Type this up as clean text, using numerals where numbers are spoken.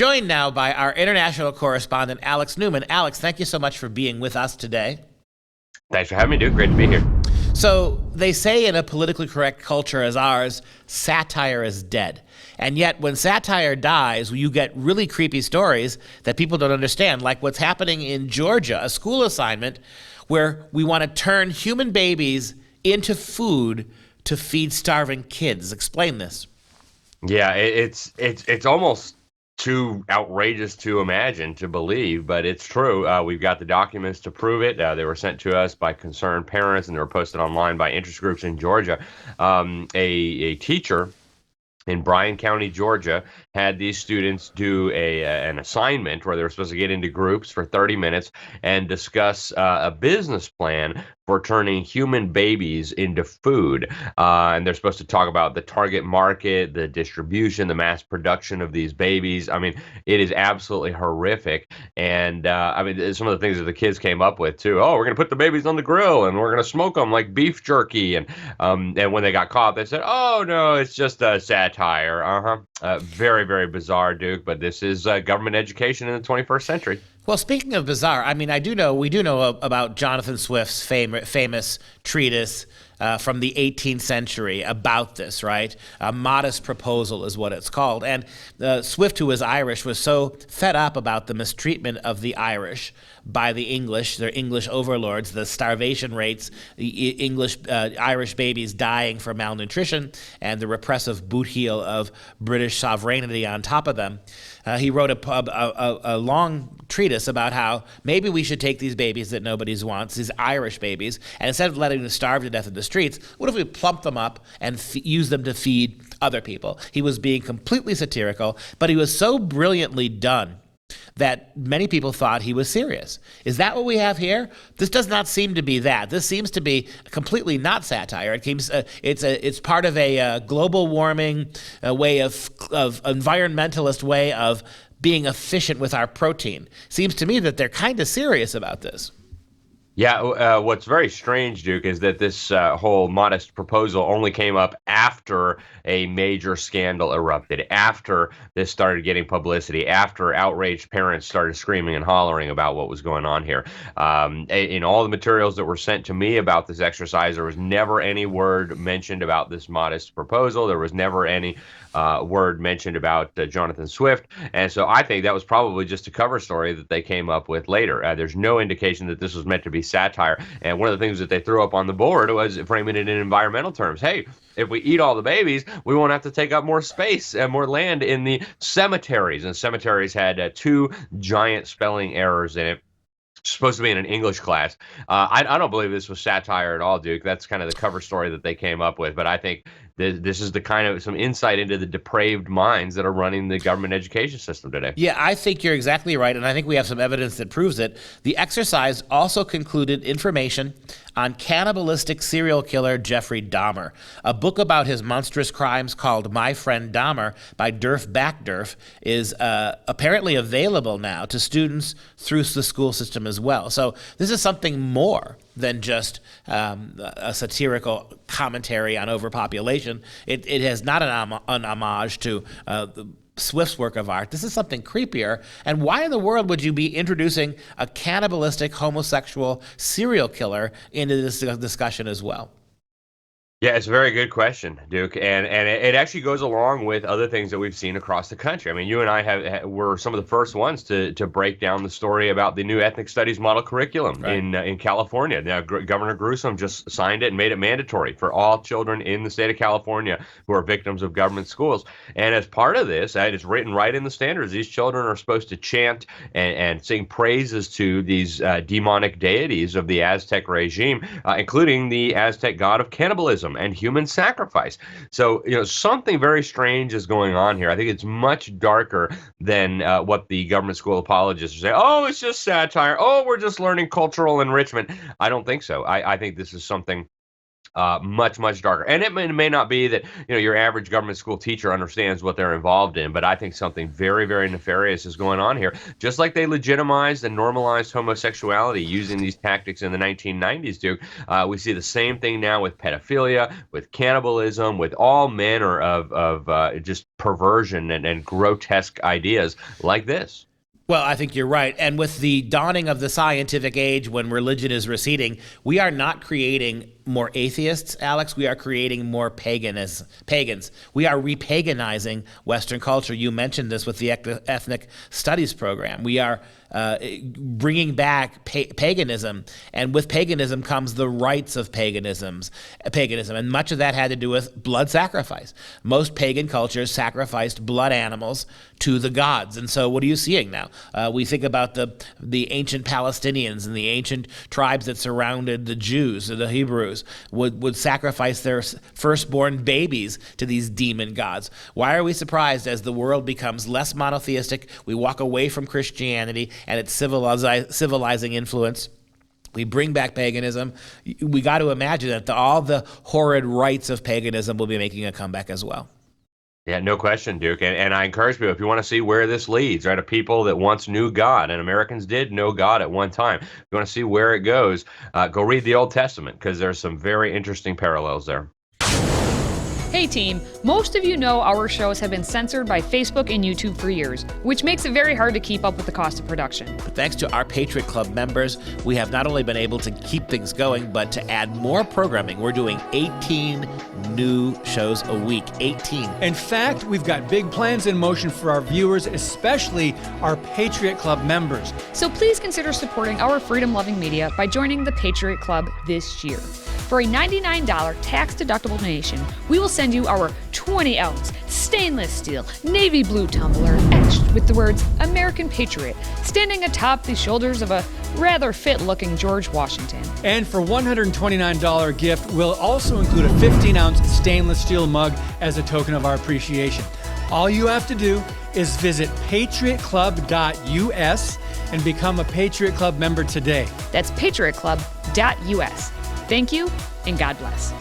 joined now by our international correspondent, Alex Newman. Alex, thank you so much for being with us today. Thanks for having me, Duke. Great to be here. So they say in a politically correct culture as ours, satire is dead. And yet when satire dies, you get really creepy stories that people don't understand, like what's happening in Georgia, a school assignment where we want to turn human babies into food to feed starving kids. Explain this. Yeah, it's almost too outrageous to imagine, to believe, but it's true. We've got the documents to prove it. They were sent to us by concerned parents, and they were posted online by interest groups in Georgia. A teacher in Bryan County, Georgia, had these students do an assignment where they were supposed to get into groups for 30 minutes and discuss a business plan for turning human babies into food. And they're supposed to talk about the target market, the distribution, the mass production of these babies. I mean, it is absolutely horrific. And I mean, some of the things that the kids came up with, too. Oh, we're going to put the babies on the grill and we're going to smoke them like beef jerky. And when they got caught, they said, oh, no, it's just a satire. Very, very bizarre, Duke. But this is government education in the 21st century. Well, speaking of bizarre, I mean, we do know about Jonathan Swift's famous treatise from the 18th century about this, right? A Modest Proposal is what it's called. And Swift, who was Irish, was so fed up about the mistreatment of the Irish by the English, their English overlords, the starvation rates, the Irish babies dying from malnutrition, and the repressive boot heel of British sovereignty on top of them. He wrote a long treatise about how maybe we should take these babies that nobody wants, these Irish babies, and instead of letting them starve to death in the streets, what if we plump them up and use them to feed other people? He was being completely satirical, but he was so brilliantly done that many people thought he was serious. Is that what we have here? This does not seem to be that. This seems to be completely not satire. It's part of a global warming way of environmentalist way of being efficient with our protein. Seems to me that they're kind of serious about this. Yeah, what's very strange, Duke, is that this whole Modest Proposal only came up after a major scandal erupted, after this started getting publicity, after outraged parents started screaming and hollering about what was going on here. In all the materials that were sent to me about this exercise, there was never any word mentioned about this Modest Proposal. There was never any word mentioned about Jonathan Swift. And so I think that was probably just a cover story that they came up with later. There's no indication that this was meant to be satire. And one of the things that they threw up on the board was framing it in environmental terms. Hey, if we eat all the babies, we won't have to take up more space and more land in the cemeteries. And cemeteries had two giant spelling errors in it. Supposed to be in an English class. I don't believe this was satire at all, Duke. That's kind of the cover story that they came up with. But I think this is the kind of some insight into the depraved minds that are running the government education system today. Yeah, I think you're exactly right, and I think we have some evidence that proves it. The exercise also concluded information on cannibalistic serial killer Jeffrey Dahmer. A book about his monstrous crimes called My Friend Dahmer by Derf Backderf is apparently available now to students through the school system as well. So this is something more than just a satirical commentary on overpopulation. It has not an homage to Swift's work of art. This is something creepier. And why in the world would you be introducing a cannibalistic homosexual serial killer into this discussion as well? Yeah, it's a very good question, Duke, and it actually goes along with other things that we've seen across the country. I mean, you and I were some of the first ones to break down the story about the new ethnic studies model curriculum right. in California. Now, Governor Newsom just signed it and made it mandatory for all children in the state of California who are victims of government schools. And as part of this, it's written right in the standards. These children are supposed to chant and sing praises to these demonic deities of the Aztec regime, including the Aztec god of cannibalism and human sacrifice. So, something very strange is going on here. I think it's much darker than what the government school apologists say. Oh, it's just satire. Oh, we're just learning cultural enrichment. I don't think so. I think this is something much, much darker. And it may not be that, your average government school teacher understands what they're involved in, but I think something very, very nefarious is going on here. Just like they legitimized and normalized homosexuality using these tactics in the 1990s, Duke, we see the same thing now with pedophilia, with cannibalism, with all manner of just perversion and grotesque ideas like this. Well, I think you're right. And with the dawning of the scientific age, when religion is receding, we are not creating more atheists, Alex. We are creating more pagans. We are repaganizing Western culture. You mentioned this with the ethnic studies program. We are bringing back paganism, and with paganism comes the rites of paganism, and much of that had to do with blood sacrifice. Most pagan cultures sacrificed blood animals to the gods, and so what are you seeing now? We think about the ancient Palestinians and the ancient tribes that surrounded the Jews, the Hebrews, would sacrifice their firstborn babies to these demon gods. Why are we surprised as the world becomes less monotheistic? We walk away from Christianity and its civilizing influence. We bring back paganism. We got to imagine that all the horrid rites of paganism will be making a comeback as well. Yeah, no question, Duke. And I encourage people, if you want to see where this leads, right, a people that once knew God, and Americans did know God at one time. If you want to see where it goes, go read the Old Testament, because there's some very interesting parallels there. Hey team, most of you know our shows have been censored by Facebook and YouTube for years, which makes it very hard to keep up with the cost of production. But thanks to our Patriot Club members, we have not only been able to keep things going, but to add more programming. We're doing 18 new shows a week. 18. In fact, we've got big plans in motion for our viewers, especially our Patriot Club members. So please consider supporting our freedom-loving media by joining the Patriot Club this year. For a $99 tax-deductible donation, we will send you our 20-ounce stainless steel navy blue tumbler etched with the words American Patriot, standing atop the shoulders of a rather fit-looking George Washington. And for $129 gift, we'll also include a 15-ounce stainless steel mug as a token of our appreciation. All you have to do is visit patriotclub.us and become a Patriot Club member today. That's patriotclub.us. Thank you, and God bless.